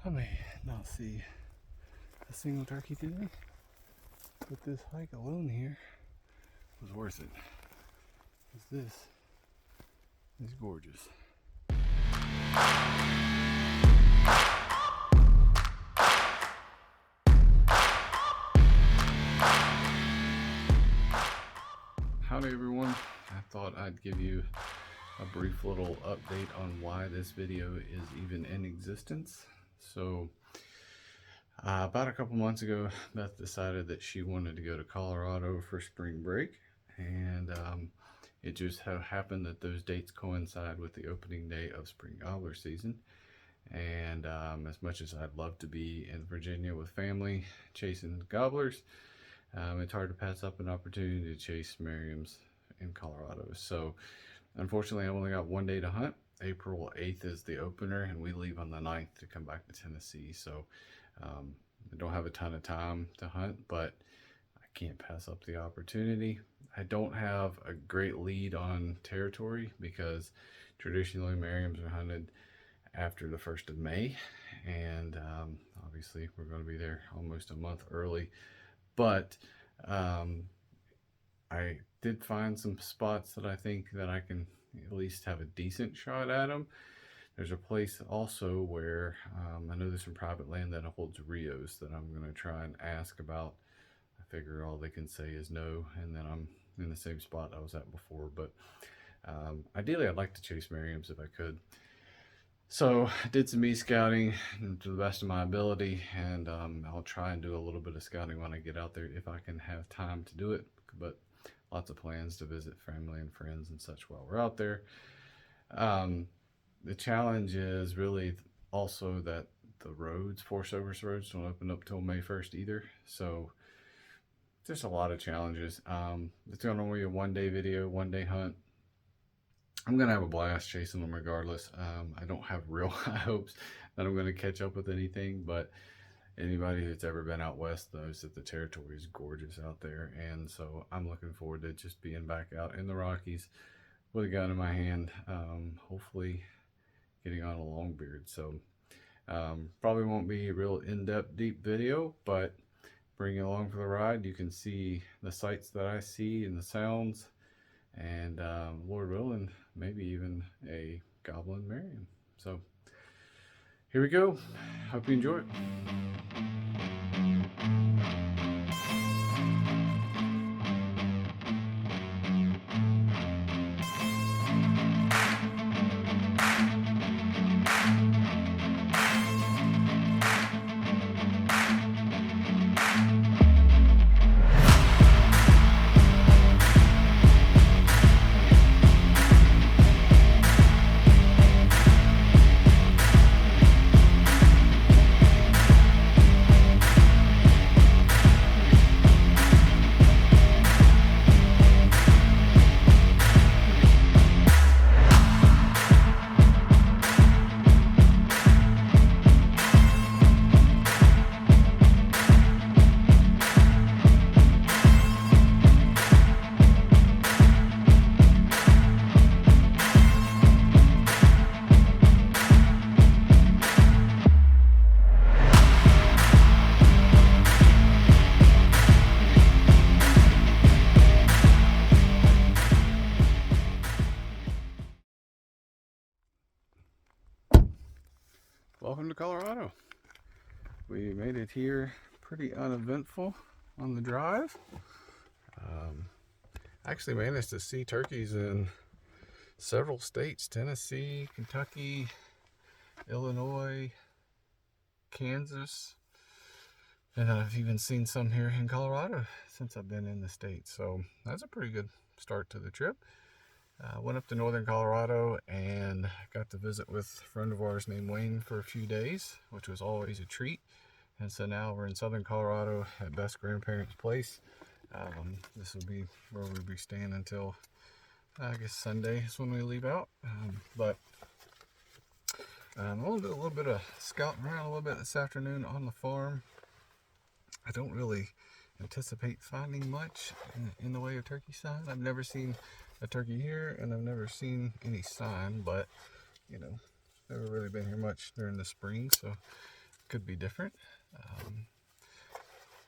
I may not see a single turkey today, but this hike alone here was worth it. Because this is gorgeous. Howdy everyone. I thought I'd give you a brief little update on why this video is even in existence. So about a couple months ago, Beth decided that she wanted to go to Colorado for spring break, and it just happened that those dates coincide with the opening day of spring gobbler season. And as much as I'd love to be in Virginia with family chasing gobblers, it's hard to pass up an opportunity to chase Merriam's in Colorado. So unfortunately, I've only got one day to hunt. April 8th is the opener, and we leave on the 9th to come back to Tennessee. So I don't have a ton of time to hunt, but I can't pass up the opportunity. I don't have a great lead on territory because traditionally Merriam's are hunted after the 1st of May, and obviously we're going to be there almost a month early. But I did find some spots that I think that I can at least have a decent shot at them. There's a place also where I know there's some private land that holds Rios that I'm going to try and ask about. I figure all they can say is no, and then I'm in the same spot I was at before. But ideally, I'd like to chase Merriam's if I could. So I did some e-scouting to the best of my ability, and I'll try and do a little bit of scouting when I get out there if I can have time to do it. But lots of plans to visit family and friends and such while we're out there. The challenge is really also that the roads, Forest Service roads, don't open up till May 1st either. So just a lot of challenges. It's going to be a one-day video, one-day hunt. I'm going to have a blast chasing them regardless. I don't have real high hopes that I'm going to catch up with anything, but anybody who's ever been out west knows that the territory is gorgeous out there. And so I'm looking forward to just being back out in the Rockies with a gun in my hand, hopefully getting on a long beard. So probably won't be a real in-depth deep video, but bring you along for the ride. You can see the sights that I see and the sounds, and Lord willing, maybe even a goblin Merriam. So here we go. Hope you enjoy it. Welcome to Colorado. We made it here pretty uneventful on the drive. Actually managed to see turkeys in several states: Tennessee, Kentucky, Illinois, Kansas, and I've even seen some here in Colorado since I've been in the state. So that's a pretty good start to the trip. Went up to northern Colorado and got to visit with a friend of ours named Wayne for a few days, which was always a treat. And so now we're in southern Colorado at Beth's grandparents' place. This will be where we'll be staying until, I guess, Sunday is when we leave out. But I'm going to do a little bit of scouting around a little bit this afternoon on the farm. I don't really anticipate finding much in the way of turkey sign. I've never seen a turkey here, and I've never seen any sign, but you know, never really been here much during the spring, so could be different.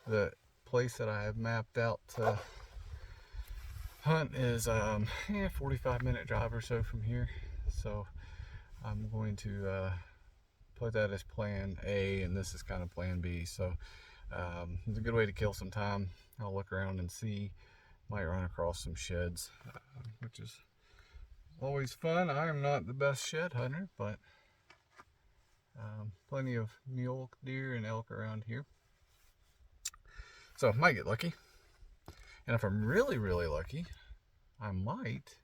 The place that I have mapped out to hunt is 45-minute drive or so from here. So I'm going to put that as plan A, and this is kind of plan B. So it's a good way to kill some time. I'll look around and see. Might run across some sheds, which is always fun. I am not the best shed hunter, but plenty of mule deer and elk around here. So I might get lucky. And if I'm really, really lucky, I might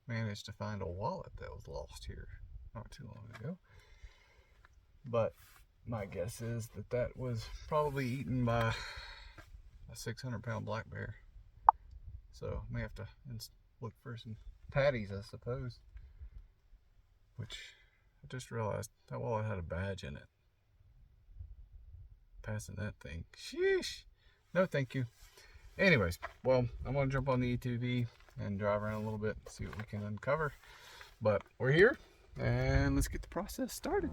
manage to find a wallet that was lost here not too long ago. But my guess is that that was probably eaten by a 600-pound black bear. So I may have to look for some patties, I suppose. Which I just realized that wallet had a badge in it. Passing that thing. Sheesh. No, thank you. Anyways, well, I'm going to jump on the ATV and drive around a little bit and see what we can uncover. But we're here, and let's get the process started.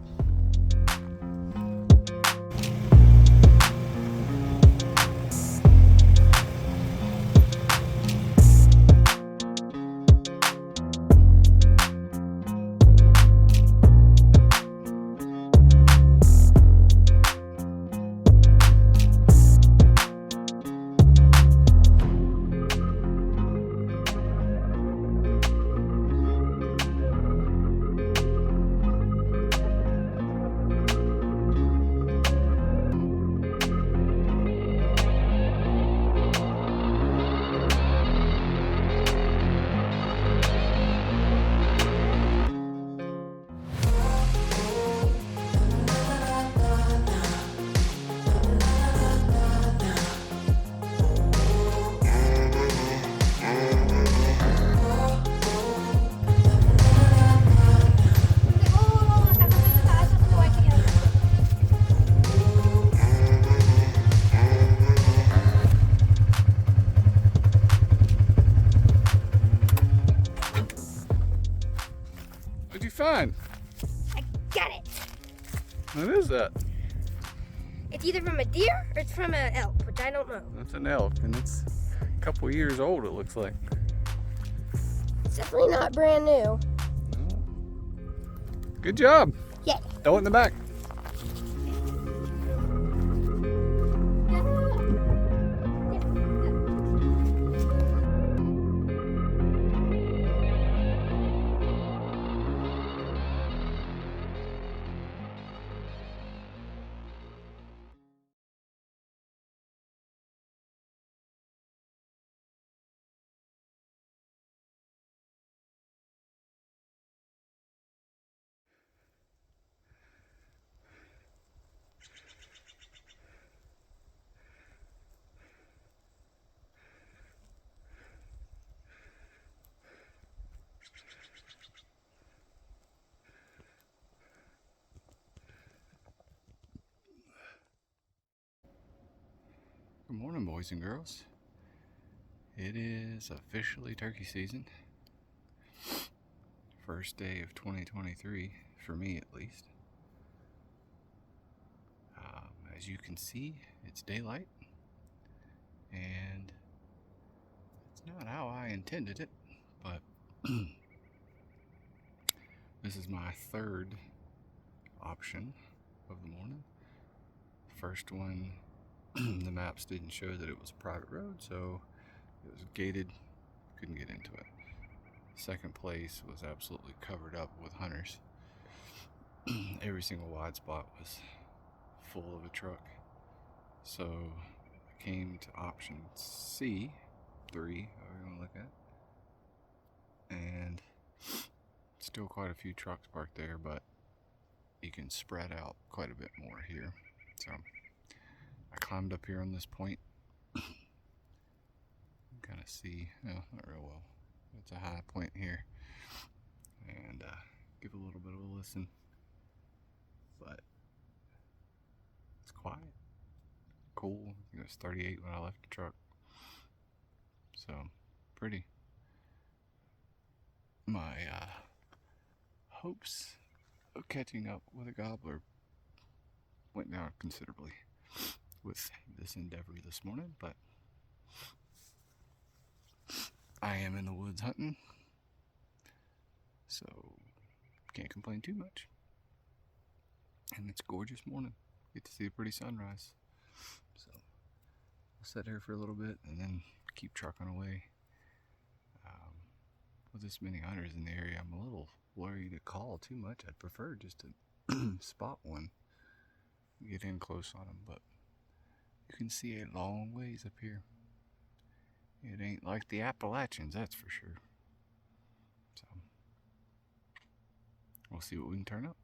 What'd you find? I got it. What is that? It's either from a deer or it's from an elk, which I don't know. That's an elk, and it's a couple years old, it looks like. It's definitely not brand new. Good job. Yeah. Throw it in the back. Good morning, boys and girls. It is officially turkey season. First day of 2023, for me at least. As you can see, it's daylight, and it's not how I intended it, but this is my third option of the morning. First one, the maps didn't show that it was a private road, so it was gated, couldn't get into it. Second place was absolutely covered up with hunters. Every single wide spot was full of a truck. So I came to option C, 3, however you want to look at, and still quite a few trucks parked there, but you can spread out quite a bit more here. So I climbed up here on this point. Kind of see, no, not real well. It's a high point here, and give a little bit of a listen, but it's quiet, cool. I think it was 38 when I left the truck, so pretty. My hopes of catching up with a gobbler went down considerably with this endeavor this morning, but I am in the woods hunting, so can't complain too much. And it's a gorgeous morning. Get to see a pretty sunrise. So we'll sit here for a little bit and then keep trucking away. With this many hunters in the area, I'm a little worried to call too much. I'd prefer just to spot one, get in close on them, but you can see a long ways up here. It ain't like the Appalachians, that's for sure. So we'll see what we can turn up.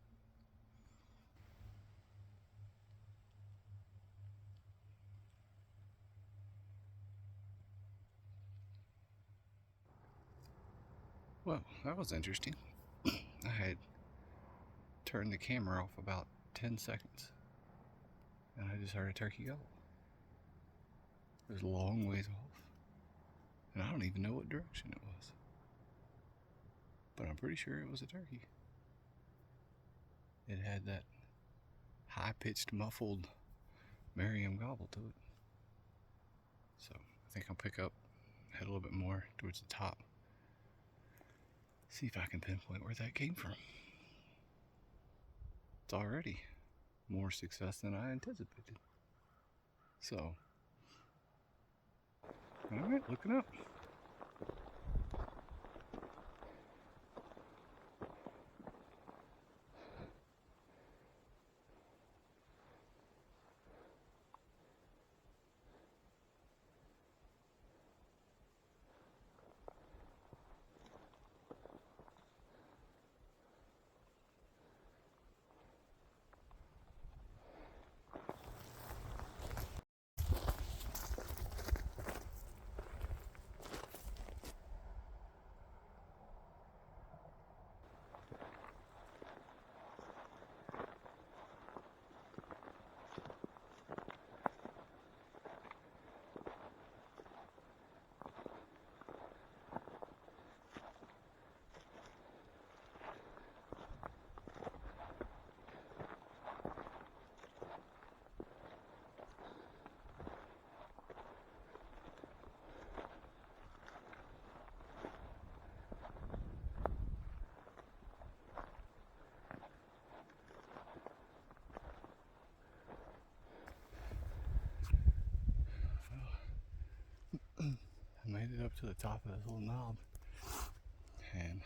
Well, that was interesting. I had turned the camera off about 10 seconds and I just heard a turkey gobble. It was a long ways off, and I don't even know what direction it was, but I'm pretty sure it was a turkey. It had that high-pitched, muffled Merriam gobble to it. So I think I'll pick up, head a little bit more towards the top, see if I can pinpoint where that came from. It's already more success than I anticipated. So, alright, looking up. I made it up to the top of this little knob, and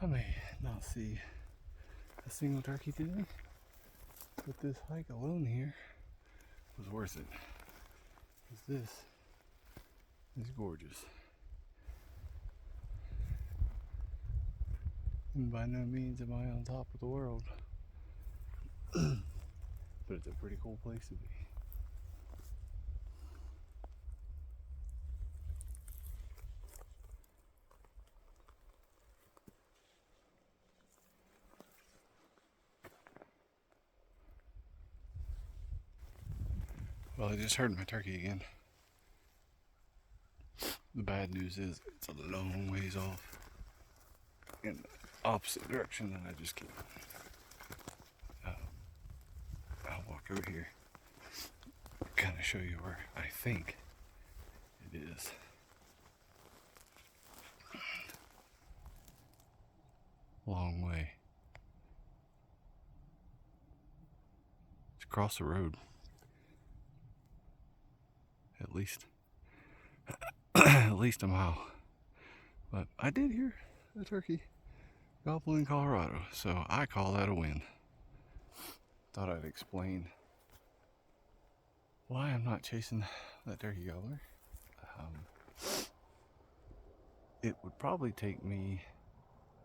I may not see a single turkey today, but this hike alone here was worth it, because this is gorgeous. And by no means am I on top of the world, but it's a pretty cool place to be. Well, I just heard my turkey again. The bad news is it's a long ways off in the opposite direction that I just came. I'll walk over here, kind of show you where I think it is. Long way. It's across the road. At least a mile. But I did hear a turkey gobble in Colorado, so I call that a win. Thought I'd explain why I'm not chasing that turkey gobbler. It would probably take me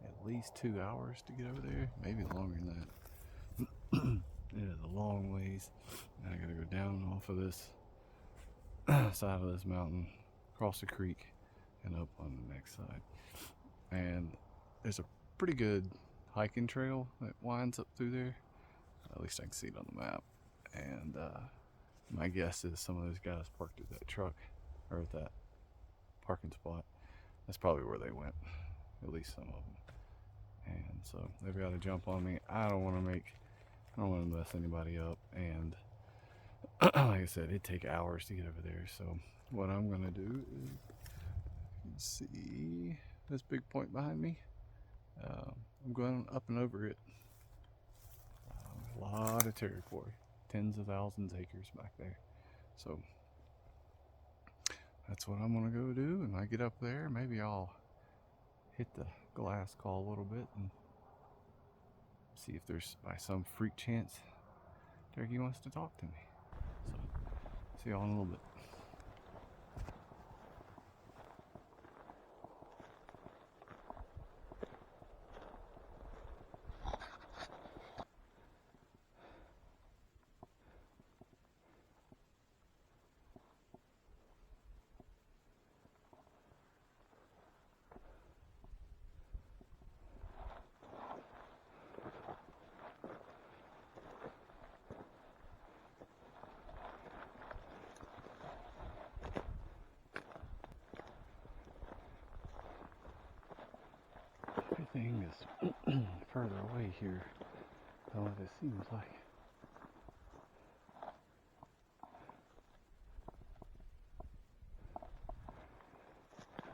at least 2 hours to get over there, maybe longer than that. It is a long ways. I gotta go down off of this side of this mountain, across the creek, and up on the next side. And there's a pretty good hiking trail that winds up through there. At least I can see it on the map. And my guess is some of those guys parked at that truck, or at that parking spot. That's probably where they went, at least some of them. And so they've got to jump on me. I don't want to make I don't want to mess anybody up, and like I said, it'd take hours to get over there. So what I'm gonna do is, you can see this big point behind me. I'm going up and over it. A lot of territory, tens of thousands of acres back there. So that's what I'm gonna go do. And when I get up there, maybe I'll hit the glass call a little bit and see if there's, by some freak chance, turkey wants to talk to me. So see y'all in a little bit. Everything is further away here than what it seems like.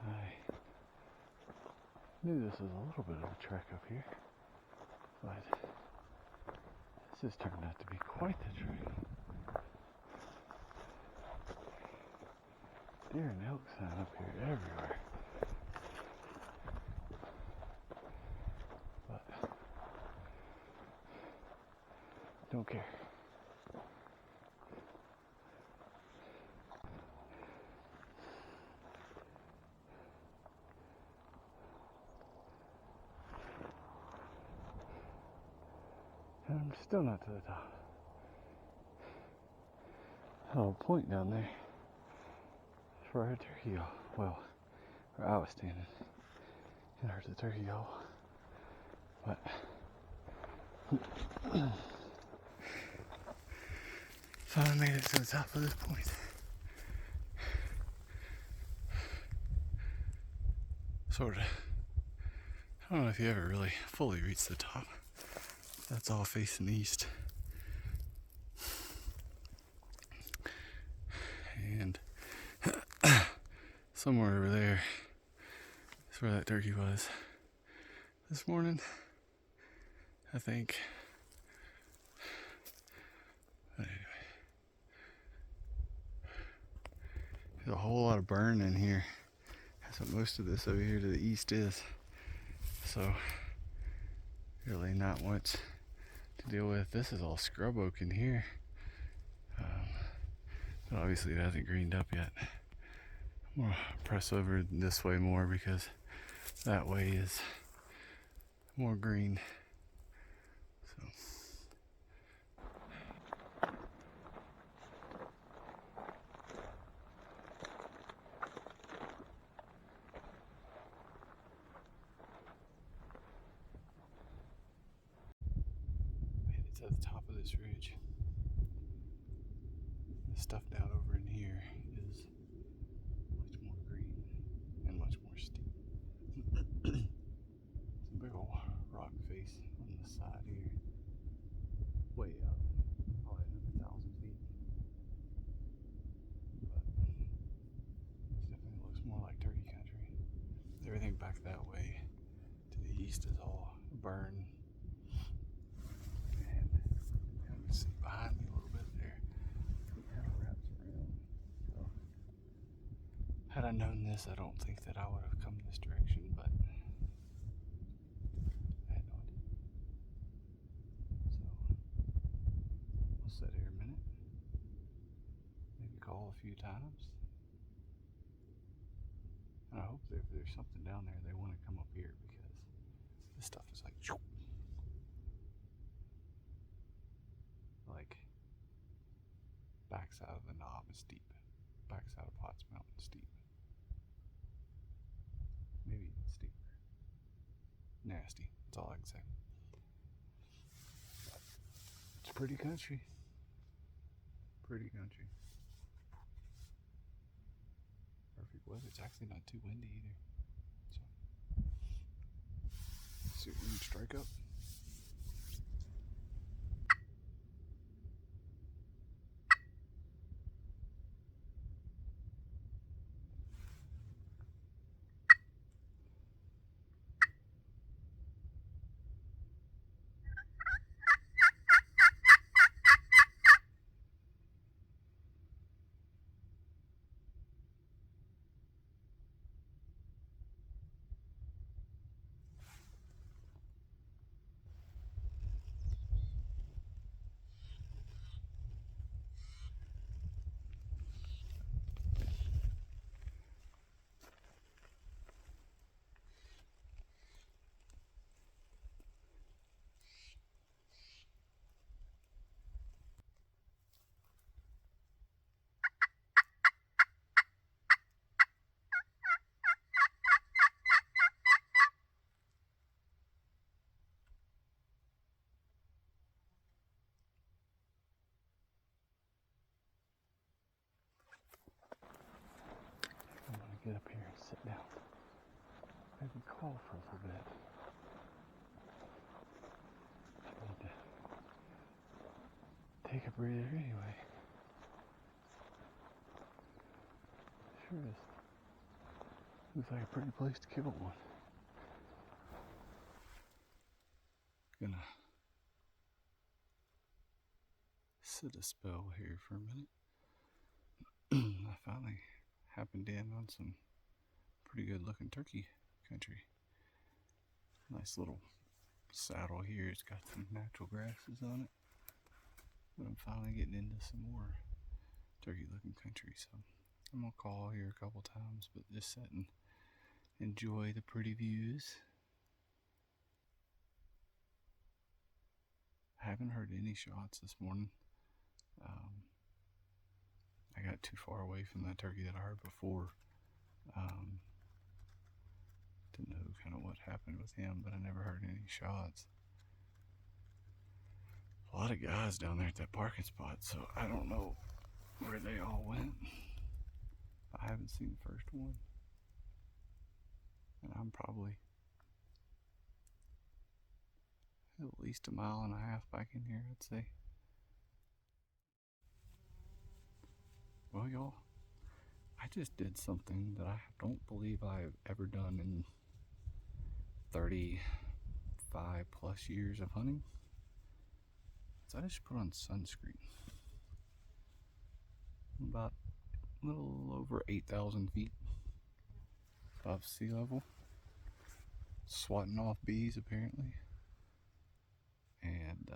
I knew this was a little bit of a trek up here, but this has turned out to be quite the trek. Deer and elk sign up here everywhere. But don't care. And I'm still not to the top. That little point down there is for our turkey hole. Well, where I was standing. And there's the turkey hole. But so I made it to the top of this point. Sort of. I don't know if you ever really fully reach the top. That's all facing east. And somewhere over there is where that turkey was this morning, I think. But anyway, there's a whole lot of burn in here. That's what most of this over here to the east is. So really not much to deal with. This is all scrub oak in here. But obviously it hasn't greened up yet. I'm gonna press over this way more because that way is more green. So made it to the top of this ridge. The stuff down over in here is much more green and much more steep. Some big old rock face on the side here. Way up, probably another 1,000 feet. But this definitely looks more like turkey country. Everything back that way to the east is all burn. And you can see behind me a little bit there. It kind of wraps around. So, had I known this, I don't think that I would have come this direction, but I had no idea. So, we'll sit here a minute. Maybe call a few times. And I hope that if there's something down there, they want to come up here because this stuff is like backside of the knob is steep. Backside of Potts Mountain is steep. Maybe even steeper. Nasty. That's all I can say. It's pretty country. Pretty country. Perfect weather. It's actually not too windy either. So, let's see if we can strike up. call for a little bit. I need to take a breather anyway. Sure is. Looks like a pretty place to kill one. Gonna sit a spell here for a minute. I finally happened in on some pretty good looking turkey country. Nice little saddle here. It's got some natural grasses on it. But I'm finally getting into some more turkey looking country. So I'm gonna call here a couple times, but just sit and enjoy the pretty views. I haven't heard any shots this morning. I got too far away from that turkey that I heard before to know kind of what happened with him, but I never heard any shots. A lot of guys down there at that parking spot, so I don't know where they all went. I haven't seen the first one, and I'm probably at least 1.5 miles back in here, I'd say. Well, y'all, I just did something that I don't believe I've ever done in 35 plus years of hunting. So I just put on sunscreen. I'm about a little over 8,000 feet above sea level, swatting off bees apparently. And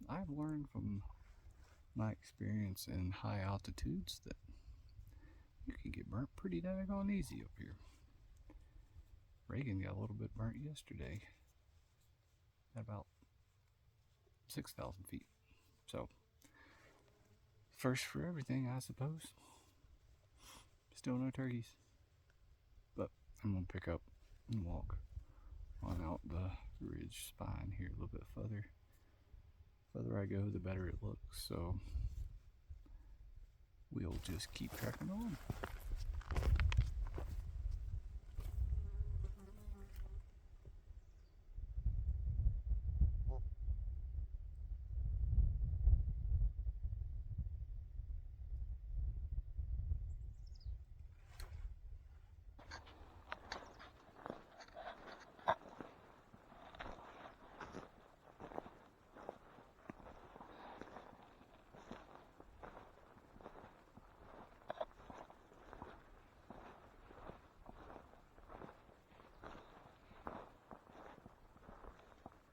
I've learned from my experience in high altitudes that you can get burnt pretty daggone easy up here. Reagan got a little bit burnt yesterday at about 6,000 feet. So, first for everything, I suppose. Still no turkeys. But I'm going to pick up and walk on out the ridge spine here a little bit further. The further I go, the better it looks. So, we'll just keep tracking on.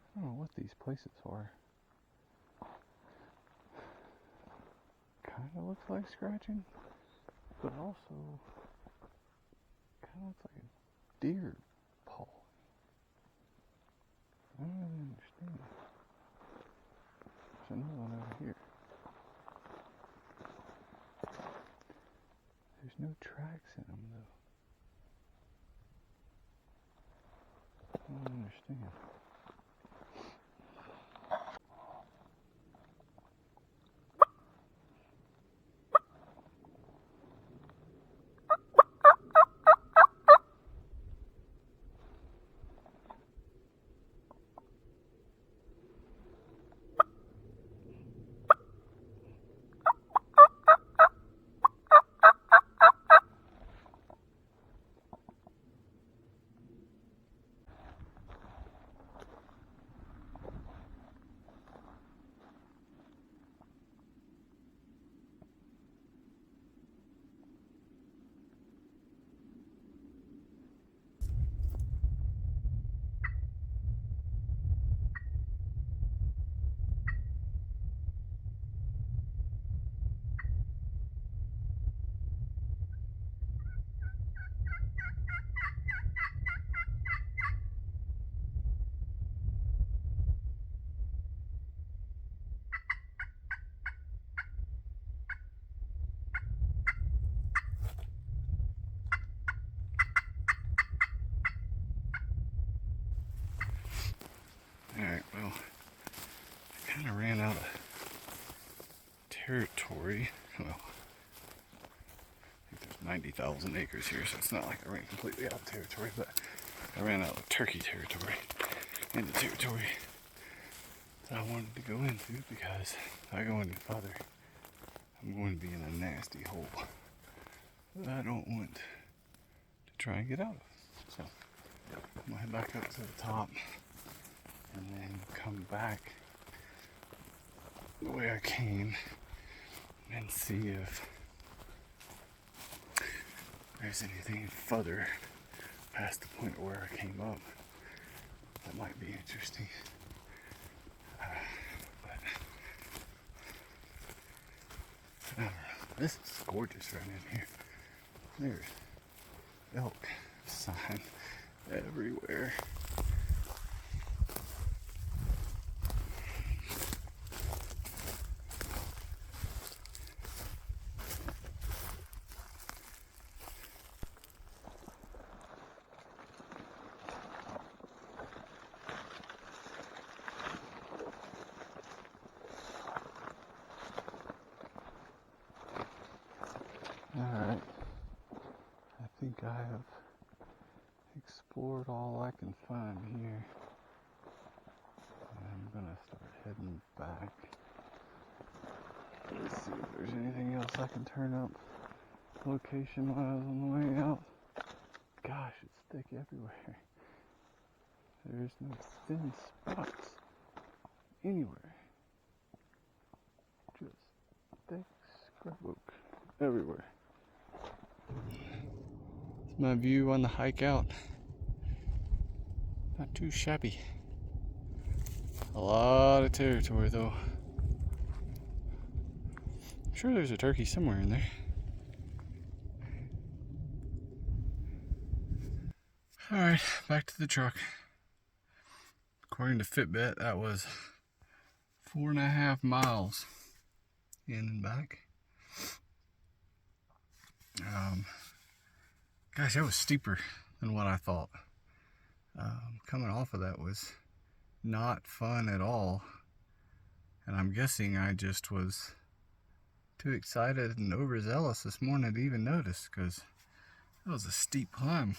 I don't know what these places are. Kind of looks like scratching, but also kind of looks like a deer paw. I don't really understand. There's another one over here. There's no tracks in them though. I don't understand. Alright, well, I kind of ran out of territory. Well, I think there's 90,000 acres here, so it's not like I ran completely out of territory, but I ran out of turkey territory and the territory that I wanted to go into, because if I go any further, I'm going to be in a nasty hole that I don't want to try and get out of. So I'm gonna head back up to the top and then come back the way I came and see if there's anything further past the point where I came up that might be interesting. But I don't know. This is gorgeous right in here. There's elk sign everywhere. Alright, I think I have explored all I can find here. And I'm gonna start heading back. Let's see if there's anything else I can turn up location wise on the way out. Gosh, it's thick everywhere. There's no thin spots anywhere. Just thick scrub oak everywhere. It's my view on the hike out. Not too shabby. A lot of territory though. I'm sure there's a turkey somewhere in there. Alright, back to the truck. According to Fitbit, that was 4.5 miles in and back. Gosh, that was steeper than what I thought. Coming off of that was not fun at all. And I'm guessing I just was too excited and overzealous this morning to even notice, because that was a steep climb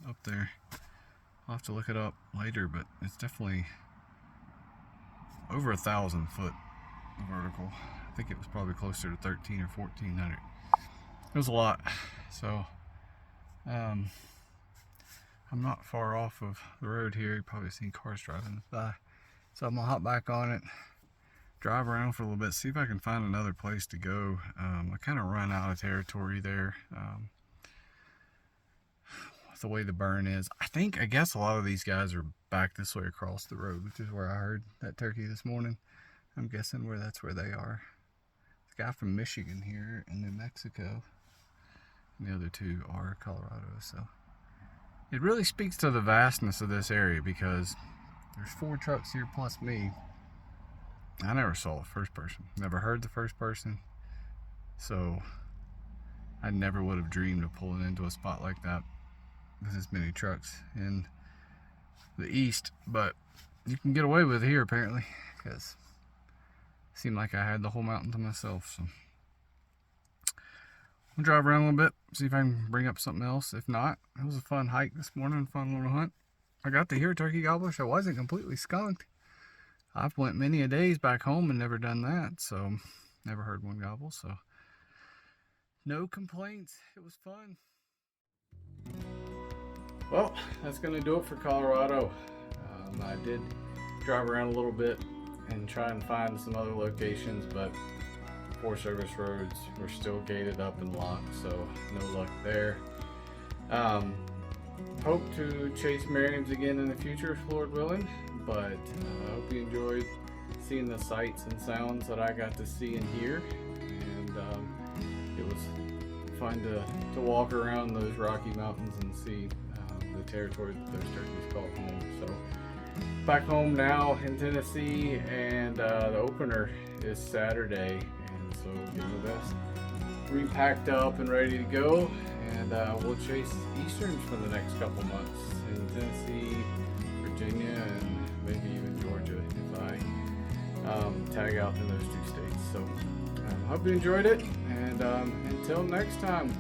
up there. I'll have to look it up later, but it's definitely over 1,000 foot vertical. I think it was probably closer to 13 or 1,400. It was a lot. So I'm not far off of the road here. You've probably seen cars driving by. So I'm gonna hop back on it, drive around for a little bit, see if I can find another place to go. I kind of run out of territory there. The way the burn is, I guess a lot of these guys are back this way across the road, which is where I heard that turkey this morning. I'm guessing that's where they are. The guy from Michigan here and New Mexico, and the other two are Colorado. So it really speaks to the vastness of this area, because there's 4 trucks here plus me. I never saw the first person, never heard the first person, so I never would have dreamed of pulling into a spot like that with as many trucks in the east. But you can get away with it here apparently, because it seemed like I had the whole mountain to myself. So I'll drive around a little bit, see if I can bring up something else. If not, it was a fun hike this morning, fun little hunt. I got to hear turkey gobblers. I wasn't completely skunked. I've went many a days back home and never done that, so never heard one gobble. So no complaints. It was fun. Well, that's going to do it for Colorado. I did drive around a little bit and try and find some other locations, but Forest Service roads were still gated up and locked, so no luck there. Hope to chase Merriam's again in the future, Lord willing, but I hope you enjoyed seeing the sights and sounds that I got to see and hear, and it was fun to walk around those Rocky Mountains and see the territory that those turkeys call home. So back home now in Tennessee, and the opener is Saturday, and so getting the best repacked up and ready to go, and we'll chase Easterns for the next couple months in Tennessee, Virginia, and maybe even Georgia if I tag out in those 2 states. So hope you enjoyed it, and until next time.